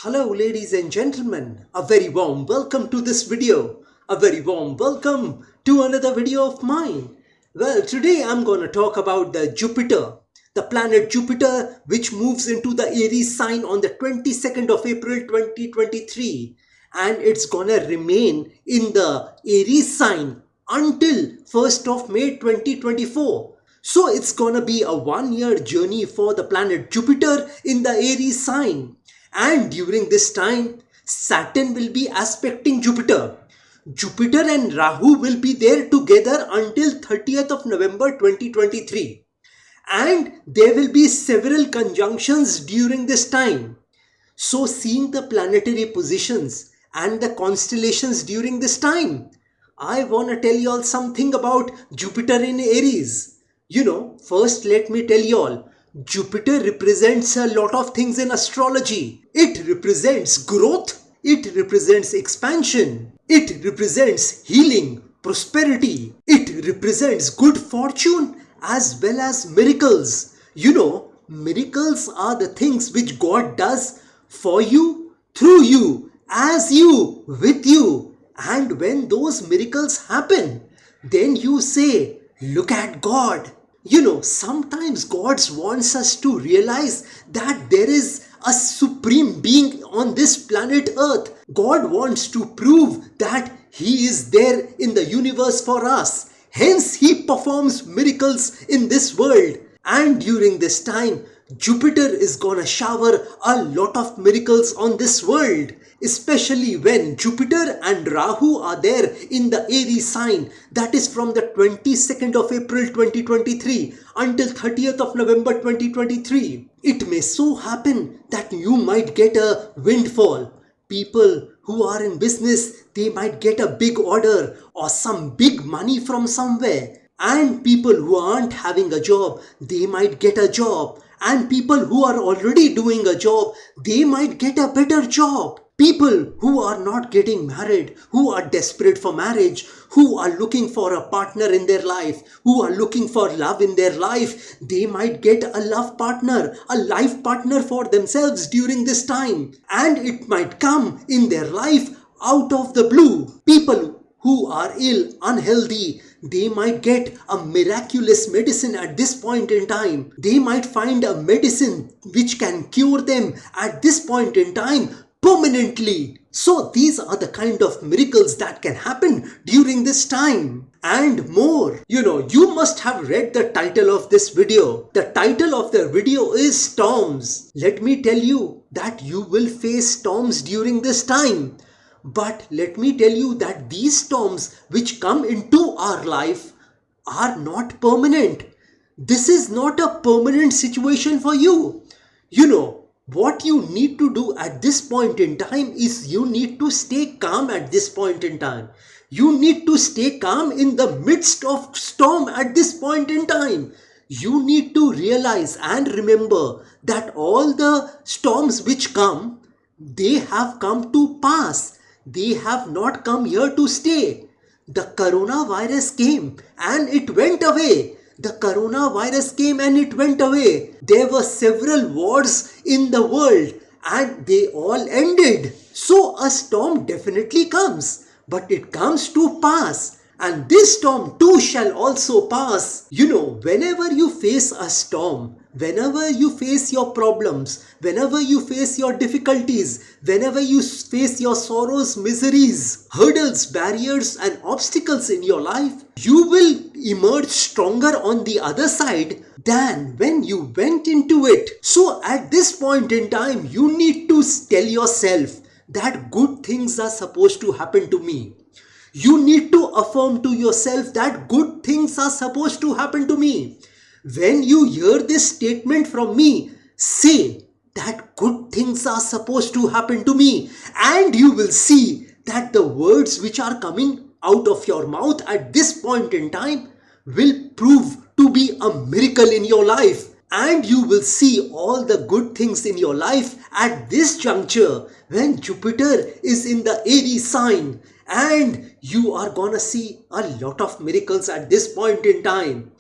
Hello ladies and gentlemen, a very warm welcome to this video. A very warm welcome to another video of mine. Well, today I'm going to talk about the Jupiter, the planet Jupiter, which moves into the Aries sign on the 22nd of April 2023, and it's going to remain in the Aries sign until 1st of May 2024. So it's going to be a 1-year journey for the planet Jupiter in the Aries sign. And during this time, Saturn will be aspecting Jupiter. Jupiter and Rahu will be there together until 30th of November 2023. And there will be several conjunctions during this time. So seeing the planetary positions and the constellations during this time, I want to tell you all something about Jupiter in Aries. First let me tell you all, Jupiter represents a lot of things in astrology. It represents growth, it represents expansion, it represents healing, prosperity, it represents good fortune as well as miracles. Miracles are the things which God does for you, through you, as you, with you. And when those miracles happen, then you say, look at God. Sometimes God wants us to realize that there is a supreme being on this planet Earth. God wants to prove that He is there in the universe for us. Hence, He performs miracles in this world. And during this time, Jupiter is gonna shower a lot of miracles on this world. Especially when Jupiter and Rahu are there in the Aries sign, that is from the 22nd of April 2023 until 30th of November 2023. It may so happen that you might get a windfall. People who are in business, they might get a big order or some big money from somewhere. And people who aren't having a job, they might get a job. And people who are already doing a job, they might get a better job. People who are not getting married, who are desperate for marriage, who are looking for a partner in their life, who are looking for love in their life, they might get a love partner, a life partner for themselves during this time. And it might come in their life out of the blue. People who are ill, unhealthy, they might get a miraculous medicine at this point in time. They might find a medicine which can cure them at this point in time permanently. So these are the kind of miracles that can happen during this time. And more. You must have read the title of this video. The title of the video is Storms. Let me tell you that you will face storms during this time. But let me tell you that these storms which come into our life are not permanent. This is not a permanent situation for you. What you need to do at this point in time is you need to stay calm at this point in time. You need to stay calm in the midst of storm at this point in time. You need to realize and remember that all the storms which come, they have come to pass. They have not come here to stay. The coronavirus came and it went away. The coronavirus came and it went away. There were several wars in the world and they all ended. So a storm definitely comes, but it comes to pass. And this storm too shall also pass. Whenever you face a storm, whenever you face your problems, whenever you face your difficulties, whenever you face your sorrows, miseries, hurdles, barriers and obstacles in your life, you will emerge stronger on the other side than when you went into it. So at this point in time, you need to tell yourself that good things are supposed to happen to me. You need to affirm to yourself that good things are supposed to happen to me. When you hear this statement from me, say that good things are supposed to happen to me, and you will see that the words which are coming out of your mouth at this point in time will prove to be a miracle in your life. And you will see all the good things in your life at this juncture when Jupiter is in the Aries sign. And you are gonna see a lot of miracles at this point in time.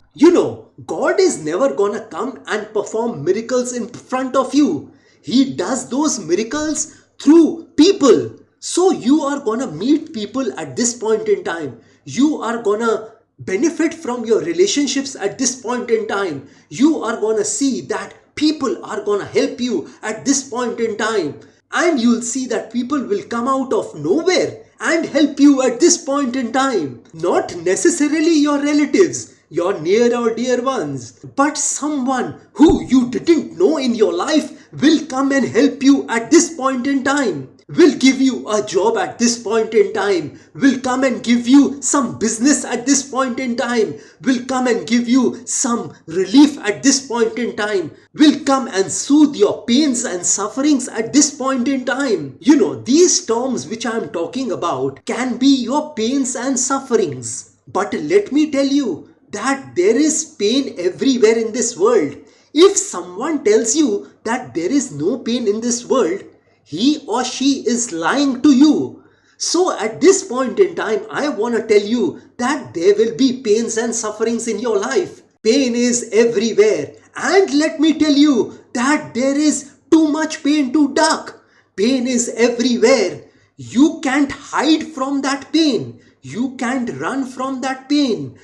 God is never gonna come and perform miracles in front of you. He does those miracles through people. So you are gonna meet people at this point in time. You are gonna benefit from your relationships at this point in time. You are gonna see that people are gonna help you at this point in time. And you'll see that people will come out of nowhere and help you at this point in time. Not necessarily your relatives, your near or dear ones, but someone who you didn't know in your life will come and help you at this point in time, will give you a job at this point in time, will come and give you some business at this point in time, will come and give you some relief at this point in time, will come and soothe your pains and sufferings at this point in time. You know, these terms which I am talking about can be your pains and sufferings. But let me tell you that there is pain everywhere in this world. If someone tells you that there is no pain in this world, he or she is lying to you. So at this point in time, I want to tell you that there will be pains and sufferings in your life. Pain is everywhere. And let me tell you that there is too much pain to duck. Pain is everywhere. You can't hide from that pain. You can't run from that pain.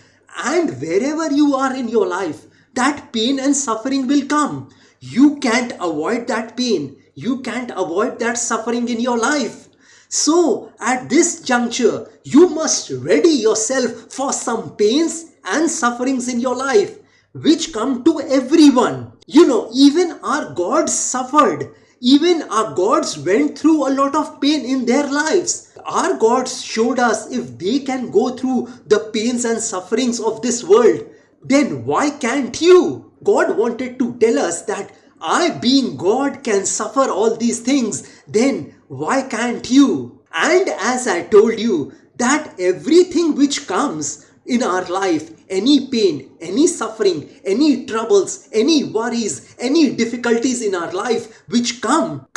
And wherever you are in your life, that pain and suffering will come. You can't avoid that pain. You can't avoid that suffering in your life. So at this juncture, you must ready yourself for some pains and sufferings in your life, which come to everyone. You know, even our gods suffered. Even our gods went through a lot of pain in their lives. Our gods showed us if they can go through the pains and sufferings of this world, then why can't you? God wanted to tell us that I, being God, can suffer all these things, then why can't you? And as I told you, that everything which comes in our life, any pain, any suffering, any troubles, any worries, any difficulties in our life which come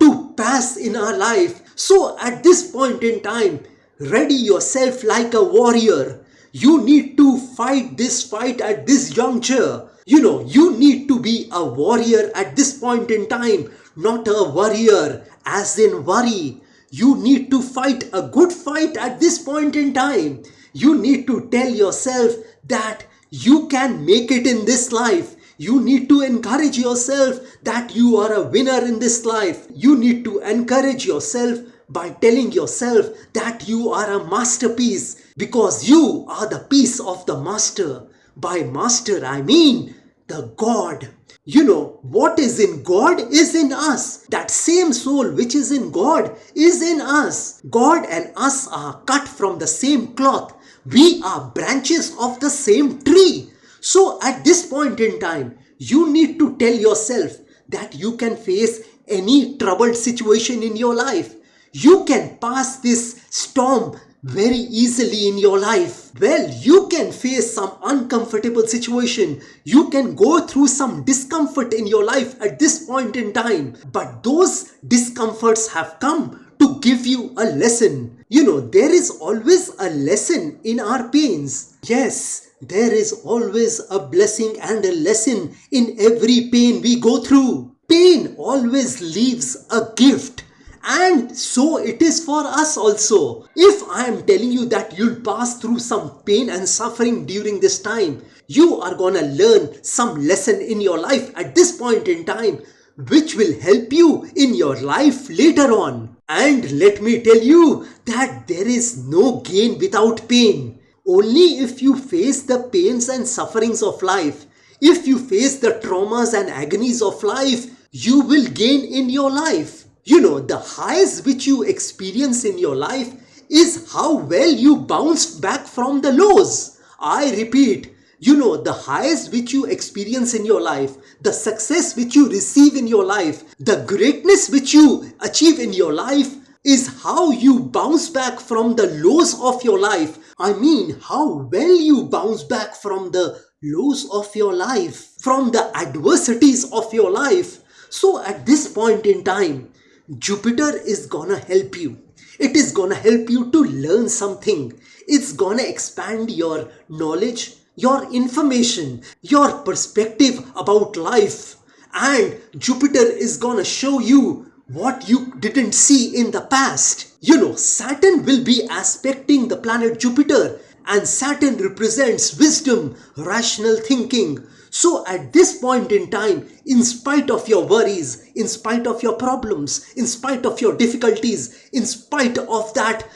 to pass in our life. So at this point in time, ready yourself like a warrior. You need to fight this fight at this juncture. You know, you need to be a warrior at this point in time, not a warrior as in worry. You need to fight a good fight at this point in time. You need to tell yourself that you can make it in this life. You need to encourage yourself that you are a winner in this life. You need to encourage yourself by telling yourself that you are a masterpiece, because you are the piece of the master. By master, I mean the God. You know, what is in God is in us. That same soul which is in God is in us. God and us are cut from the same cloth. We are branches of the same tree. So at this point in time, you need to tell yourself that you can face any troubled situation in your life. You can pass this storm very easily in your life. Well, you can face some uncomfortable situation. You can go through some discomfort in your life at this point in time. But those discomforts have come to give you a lesson. You know, there is always a lesson in our pains. Yes, there is always a blessing and a lesson in every pain we go through. Pain always leaves a gift. And so it is for us also. If I am telling you that you'll pass through some pain and suffering during this time, you are gonna learn some lesson in your life at this point in time, which will help you in your life later on. And let me tell you that there is no gain without pain. Only if you face the pains and sufferings of life, if you face the traumas and agonies of life, you will gain in your life. You know, the highs which you experience in your life is how well you bounce back from the lows. I repeat, you know, the highs which you experience in your life, the success which you receive in your life, the greatness which you achieve in your life is how you bounce back from the lows of your life. I mean, how well you bounce back from the lows of your life, from the adversities of your life. So at this point in time, Jupiter is gonna help you. It is gonna help you to learn something. It's gonna expand your knowledge, your information, your perspective about life. And Jupiter is gonna show you what you didn't see in the past. Saturn will be aspecting the planet Jupiter, and Saturn represents wisdom, rational thinking. So at this point in time, in spite of your worries, in spite of your problems, in spite of your difficulties, in spite of that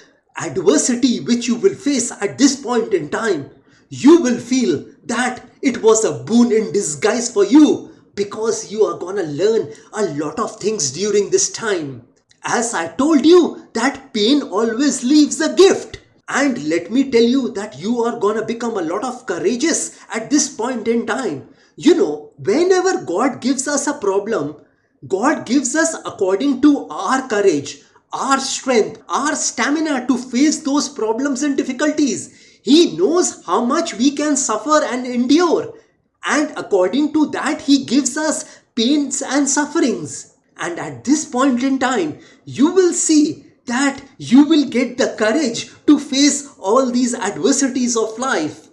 adversity which you will face at this point in time, you will feel that it was a boon in disguise for you, because you are gonna learn a lot of things during this time. As I told you, that pain always leaves a gift. And let me tell you that you are gonna become a lot of courageous at this point in time. Whenever God gives us a problem, God gives us according to our courage, our strength, our stamina to face those problems and difficulties. He knows how much we can suffer and endure. And according to that, He gives us pains and sufferings. And at this point in time, you will see that you will get the courage to face all these adversities of life.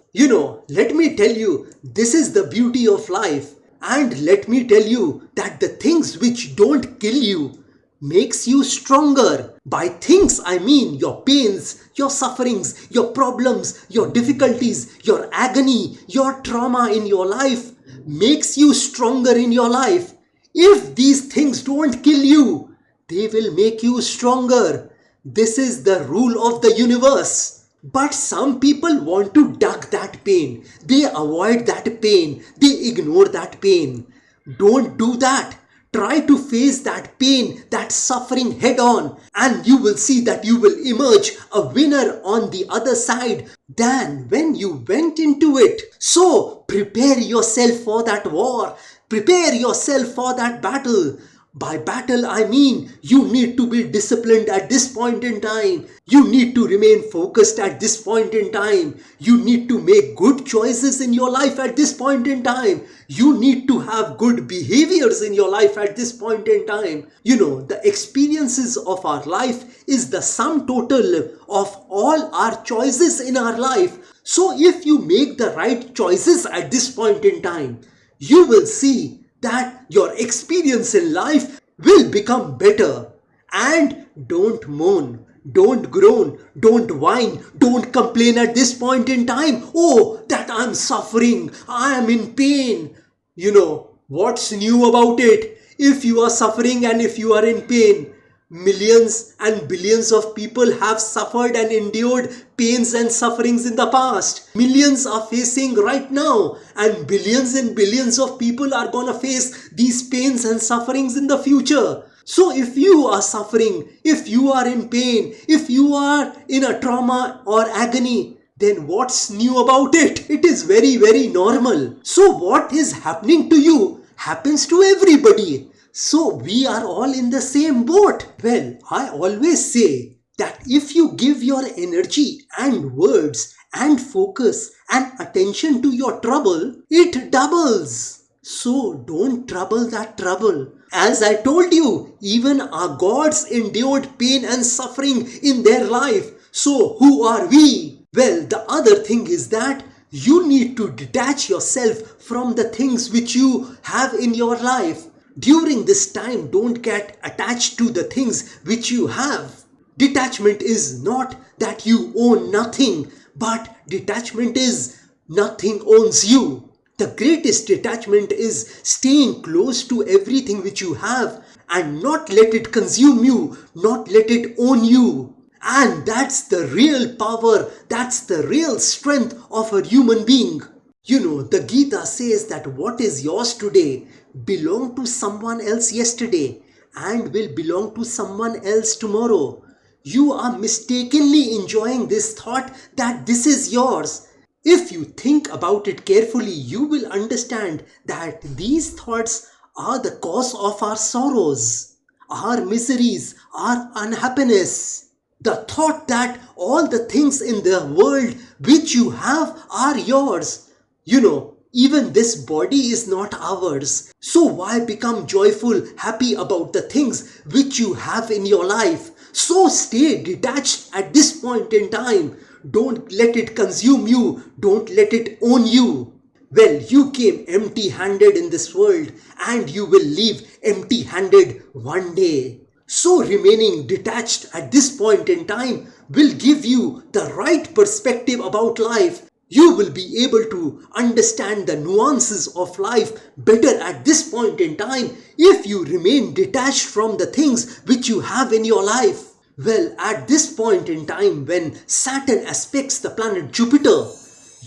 Let me tell you, this is the beauty of life. And let me tell you that the things which don't kill you makes you stronger. By things, I mean your pains, your sufferings, your problems, your difficulties, your agony, your trauma in your life makes you stronger in your life. If these things don't kill you, they will make you stronger. This is the rule of the universe. But some people want to duck that pain. They avoid that pain. They ignore that pain. Don't do that. Try to face that pain, that suffering head on, and you will see that you will emerge a winner on the other side than when you went into it. So prepare yourself for that war. Prepare yourself for that battle. By battle, I mean you need to be disciplined at this point in time. You need to remain focused at this point in time. You need to make good choices in your life at this point in time. You need to have good behaviors in your life at this point in time. The experiences of our life is the sum total of all our choices in our life. So if you make the right choices at this point in time, you will see that your experience in life will become better. And don't moan, don't groan, don't whine, don't complain at this point in time. Oh, that I'm suffering, I am in pain. What's new about it? If you are suffering and if you are in pain, millions and billions of people have suffered and endured pains and sufferings in the past. Millions are facing right now, and billions of people are gonna face these pains and sufferings in the future. So if you are suffering, if you are in pain, if you are in a trauma or agony, then what's new about it? It is very, very normal. So what is happening to you happens to everybody. So we are all in the same boat. Well, I always say that if you give your energy and words and focus and attention to your trouble, it doubles. So don't trouble that trouble. As I told you, even our gods endured pain and suffering in their life. So who are we? Well, the other thing is that you need to detach yourself from the things which you have in your life. During this time, don't get attached to the things which you have. Detachment is not that you own nothing, but detachment is nothing owns you. The greatest detachment is staying close to everything which you have and not let it consume you, not let it own you. And that's the real power, that's the real strength of a human being. The Gita says that what is yours today belonged to someone else yesterday and will belong to someone else tomorrow. You are mistakenly enjoying this thought that this is yours. If you think about it carefully, you will understand that these thoughts are the cause of our sorrows, our miseries, our unhappiness. The thought that all the things in the world which you have are yours. Even this body is not ours. So why become joyful, happy about the things which you have in your life? So stay detached at this point in time. Don't let it consume you. Don't let it own you. Well, you came empty-handed in this world and you will leave empty-handed one day. So remaining detached at this point in time will give you the right perspective about life. You will be able to understand the nuances of life better at this point in time if you remain detached from the things which you have in your life. Well, at this point in time when Saturn aspects the planet Jupiter,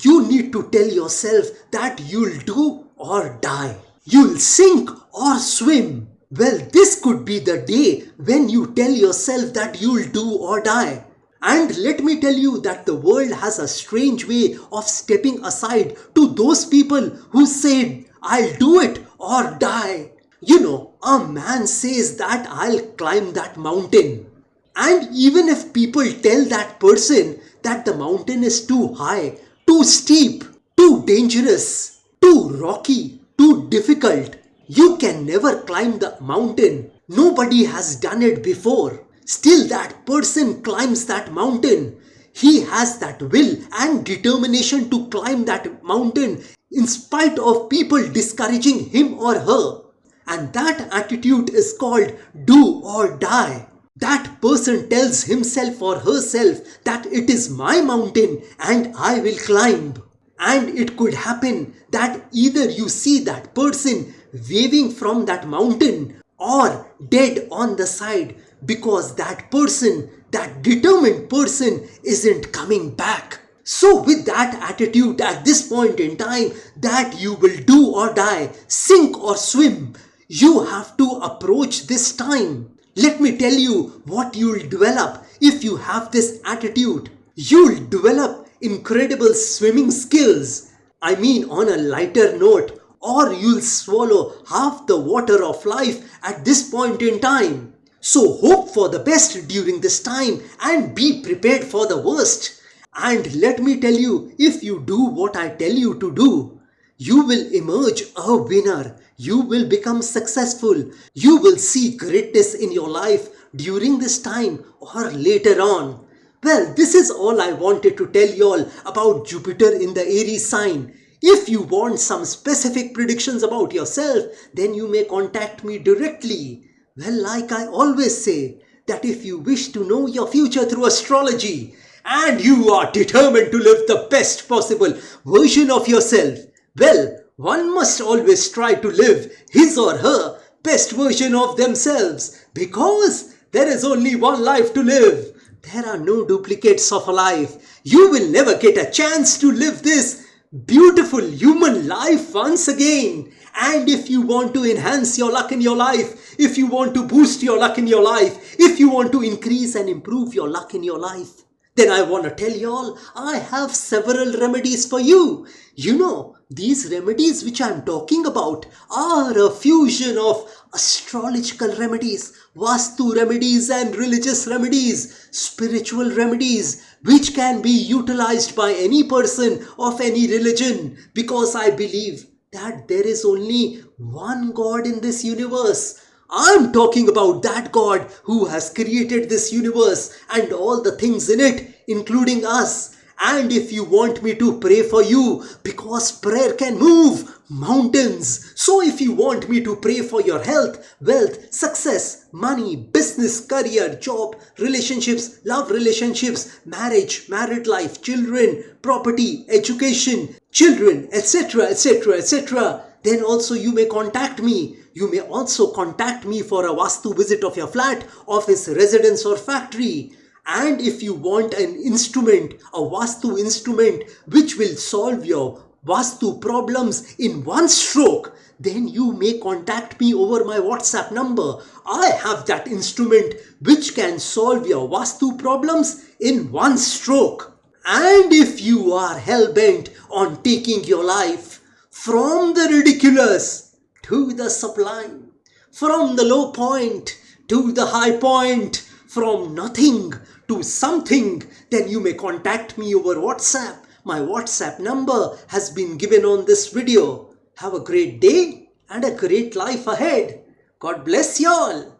you need to tell yourself that you'll do or die. You'll sink or swim. Well, this could be the day when you tell yourself that you'll do or die. And let me tell you that the world has a strange way of stepping aside to those people who said, I'll do it or die. You know, a man says that I'll climb that mountain. And even if people tell that person that the mountain is too high, too steep, too dangerous, too rocky, too difficult, you can never climb the mountain. Nobody has done it before. Still that person climbs that mountain. He has that will and determination to climb that mountain in spite of people discouraging him or her. And that attitude is called do or die. That person tells himself or herself that it is my mountain and I will climb. And it could happen that either you see that person waving from that mountain or dead on the side because that person, that determined person, isn't coming back. So with that attitude at this point in time that you will do or die, sink or swim, you have to approach this time. Let me tell you what you'll develop if you have this attitude. You'll develop incredible swimming skills. I mean, on a lighter note, or you'll swallow half the water of life at this point in time. So hope for the best during this time and be prepared for the worst. And let me tell you, if you do what I tell you to do, you will emerge a winner. You will become successful. You will see greatness in your life during this time or later on. Well, this is all I wanted to tell you all about Jupiter in the Aries sign. If you want some specific predictions about yourself, then you may contact me directly. Well, like I always say, that if you wish to know your future through astrology and you are determined to live the best possible version of yourself, well, one must always try to live his or her best version of themselves because there is only one life to live. There are no duplicates of a life. You will never get a chance to live this beautiful human life once again. And if you want to enhance your luck in your life, if you want to boost your luck in your life, if you want to increase and improve your luck in your life, then I want to tell you all, I have several remedies for you. You know, these remedies which I am talking about are a fusion of astrological remedies, Vastu remedies and religious remedies, spiritual remedies, which can be utilized by any person of any religion, because I believe that there is only one God in this universe. I'm talking about that God who has created this universe and all the things in it, including us. And if you want me to pray for you, because prayer can move mountains. So if you want me to pray for your health, wealth, success, money, business, career, job, relationships, love relationships, marriage, married life, children, property, education, children, etc., etc., etc., then also you may contact me. You may also contact me for a Vastu visit of your flat, office, residence or factory. And if you want an instrument, a Vastu instrument which will solve your Vastu problems in one stroke, then you may contact me over my WhatsApp number. I have that instrument which can solve your Vastu problems in one stroke. And if you are hell-bent on taking your life from the ridiculous to the sublime, from the low point to the high point, from nothing to something, then you may contact me over WhatsApp. My WhatsApp number has been given on this video. Have a great day and a great life ahead. God bless you all.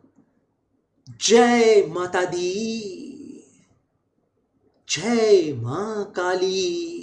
Jai Mata Di. Jai Ma Kali.